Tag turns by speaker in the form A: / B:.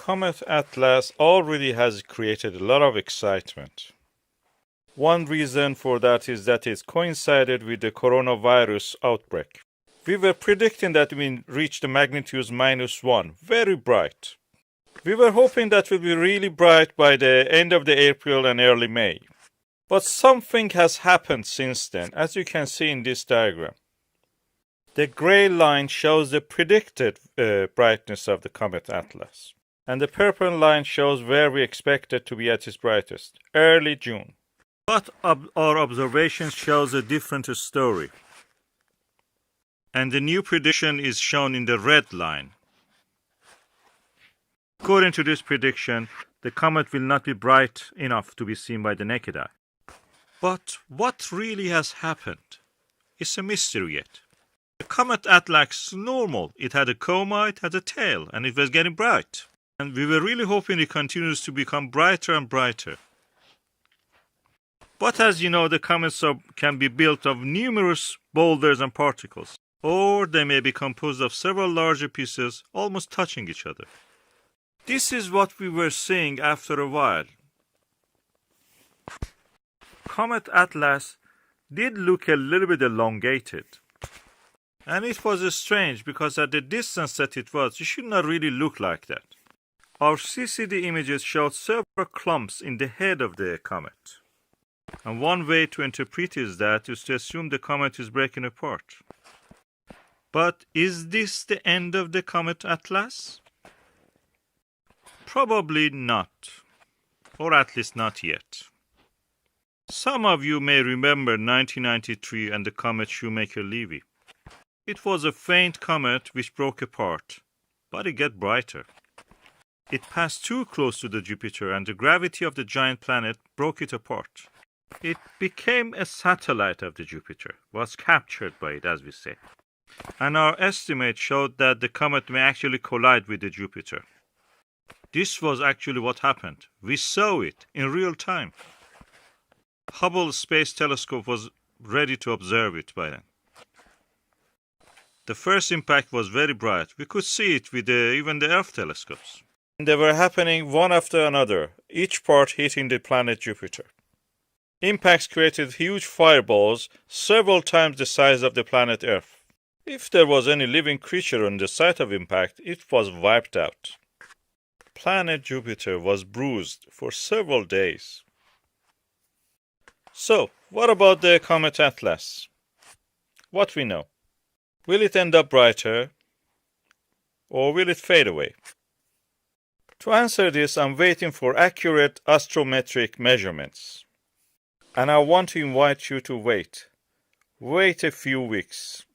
A: Comet ATLAS already has created a lot of excitement. One reason for that is that it coincided with the coronavirus outbreak. We were predicting that we would reach the magnitudes -1, very bright. We were hoping that it would be really bright by the end of the April and early May. But something has happened since then, as you can see in this diagram. The gray line shows the predicted brightness of the Comet ATLAS. And the purple line shows where we expect it to be at its brightest, early June. But our observations shows a different story. And the new prediction is shown in the red line. According to this prediction, the comet will not be bright enough to be seen by the naked eye. But what really has happened? It's a mystery yet. The Comet ATLAS is normal. It had a coma, it had a tail, and it was getting bright. And we were really hoping it continues to become brighter and brighter. But as you know, the comets can be built of numerous boulders and particles, or they may be composed of several larger pieces almost touching each other. This is what we were seeing after a while. Comet ATLAS did look a little bit elongated. And it was strange because at the distance that it was, it should not really look like that. Our CCD images showed several clumps in the head of the comet. And one way to interpret that is to assume the comet is breaking apart. But is this the end of the Comet ATLAS? Probably not. Or at least not yet. Some of you may remember 1993 and the Comet Shoemaker Levy. It was a faint comet which broke apart, but it got brighter. It passed too close to the Jupiter and the gravity of the giant planet broke it apart. It became a satellite of the Jupiter, was captured by it, as we say. And our estimate showed that the comet may actually collide with the Jupiter. This was actually what happened. We saw it in real time. Hubble Space Telescope was ready to observe it by then. The first impact was very bright. We could see it with even the Earth telescopes. They were happening one after another, each part hitting the planet Jupiter. Impacts created huge fireballs, several times the size of the planet Earth. If there was any living creature on the site of impact, it was wiped out. Planet Jupiter was bruised for several days. So, what about the Comet ATLAS? What we know? Will it end up brighter, or will it fade away? To answer this, I'm waiting for accurate astrometric measurements. And I want to invite you to wait. Wait a few weeks.